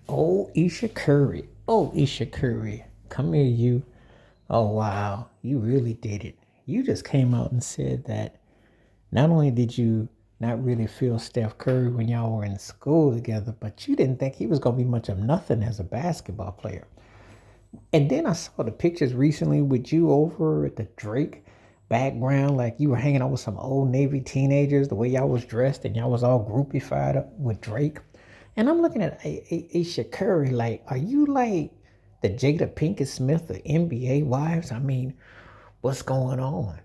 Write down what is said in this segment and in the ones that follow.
Oh, Ayesha Curry. Oh, Ayesha Curry. Come here, you. Oh, wow. You really did it. You just came out and said that not only did you not really feel Steph Curry when y'all were in school together, but you didn't think he was going to be much of nothing as a basketball player. And then I saw the pictures recently with you over at the Drake background, like you were hanging out with some old Navy teenagers, the way y'all was dressed, and y'all was all groupified up with Drake. And I'm looking at Ayesha Curry, like, are you like the Jada Pinkett Smith of NBA wives? I mean, what's going on?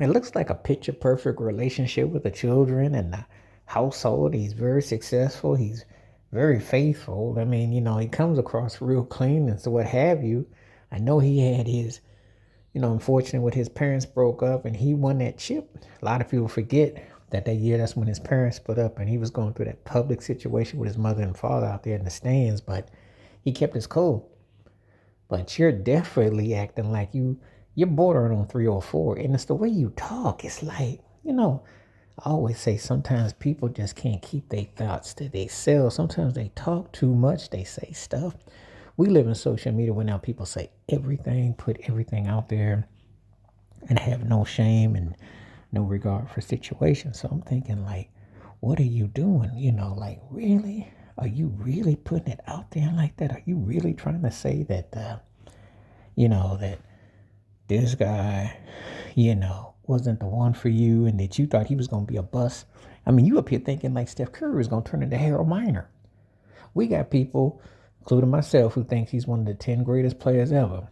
It looks like a picture perfect relationship with the children and the household. He's very successful. He's very faithful. I mean, he comes across real clean and so what have you. I know he had his, unfortunate with his parents broke up and he won that chip. A lot of people forget that year, that's when his parents split up and he was going through that public situation with his mother and father out there in the stands, but he kept his cool. But you're definitely acting like you're bordering on 304. And it's the way you talk. It's like, I always say sometimes people just can't keep their thoughts to themselves. Sometimes they talk too much. They say stuff. We live in social media where now people say everything, put everything out there and have no shame and no regard for situations. So I'm thinking like, what are you doing? Like really? Are you really putting it out there like that? Are you really trying to say that, that this guy, wasn't the one for you and that you thought he was going to be a bust? I mean, you up here thinking like Steph Curry was going to turn into Harold Miner. We got people, including myself, who thinks he's one of the 10 greatest players ever.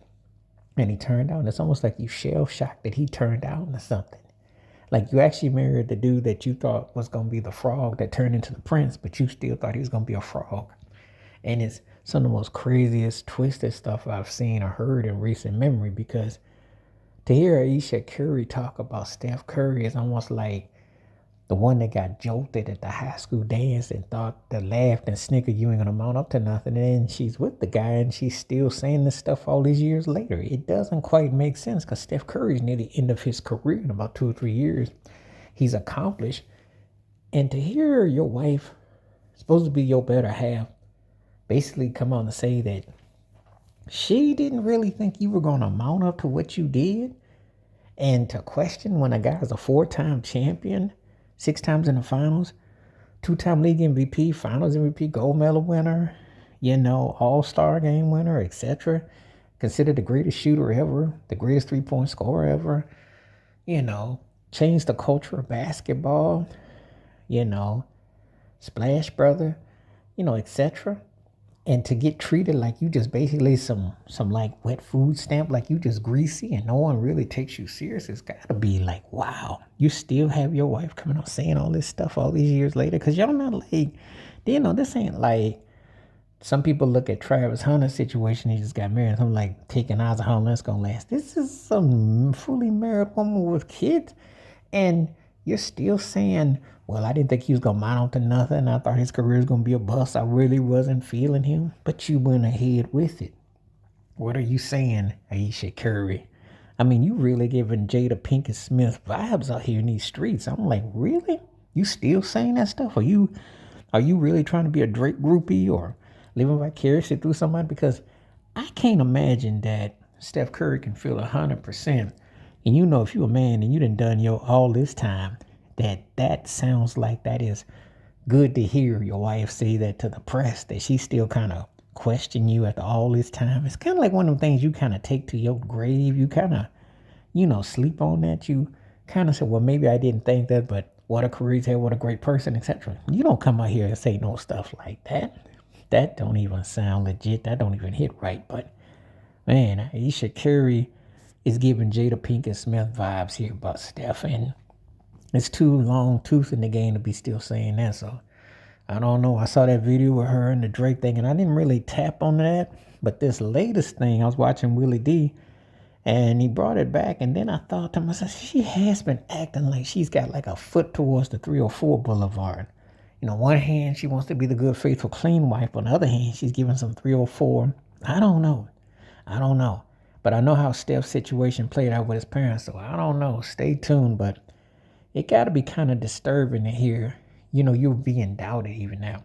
And he turned out, and it's almost like you shell shocked that he turned out into something. Like you actually married the dude that you thought was going to be the frog that turned into the prince, but you still thought he was going to be a frog. And it's some of the most craziest, twisted stuff I've seen or heard in recent memory, because to hear Ayesha Curry talk about Steph Curry is almost like the one that got jolted at the high school dance and thought that laughed and snickered you ain't gonna mount up to nothing. And then she's with the guy and she's still saying this stuff all these years later. It doesn't quite make sense because Steph Curry's near the end of his career in about 2 or 3 years. He's accomplished. And to hear your wife, supposed to be your better half, basically come on and say that she didn't really think you were going to mount up to what you did, and to question when a guy is a 4-time champion, 6 times in the finals, 2-time league MVP, finals MVP, gold medal winner, all-star game winner, etc. Considered the greatest shooter ever, the greatest three-point scorer ever, changed the culture of basketball, splash brother, etc. And to get treated like you just basically some like wet food stamp, like you just greasy and no one really takes you serious, it's gotta be like, wow, you still have your wife coming out saying all this stuff all these years later. Because y'all not like, this ain't like some people look at Travis Hunter's situation. He just got married. I'm like taking odds of how long that's gonna last. This is some fully married woman with kids, and you're still saying, well, I didn't think he was going to mount on to nothing. I thought his career was going to be a bust. I really wasn't feeling him. But you went ahead with it. What are you saying, Ayesha Curry? I mean, you really giving Jada Pinkett Smith vibes out here in these streets. I'm like, really? You still saying that stuff? Are you really trying to be a Drake groupie or living vicariously through somebody? Because I can't imagine that Steph Curry can feel 100%. And if you're a man and you done your all this time, that sounds like that is good to hear your wife say that to the press, that she still kind of question you after all this time. It's kind of like one of the things you kind of take to your grave. You kind of, sleep on that. You kind of say, well, maybe I didn't think that, but what a career he's had, what a great person, etc. You don't come out here and say no stuff like that. That don't even sound legit. That don't even hit right. But man, Ayesha Curry is giving Jada Pinkett Smith vibes here about Steph, and it's too long tooth in the game to be still saying that. So I don't know. I saw that video with her and the Drake thing, and I didn't really tap on that. But this latest thing, I was watching Willie D, and he brought it back, and then I thought to myself, she has been acting like she's got like a foot towards the 304 Boulevard. One hand she wants to be the good, faithful, clean wife. On the other hand, she's giving some 304. I don't know. But I know how Steph's situation played out with his parents, so I don't know. Stay tuned, but it got to be kind of disturbing to hear, you're being doubted even now.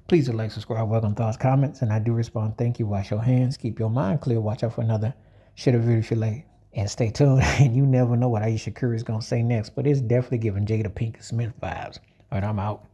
Please do like, subscribe, welcome thoughts, comments, and I do respond. Thank you. Wash your hands. Keep your mind clear. Watch out for another shit of video if you like. And stay tuned. And you never know what Ayesha Curry is going to say next. But it's definitely giving Jada Pinkett Smith vibes. All right, I'm out.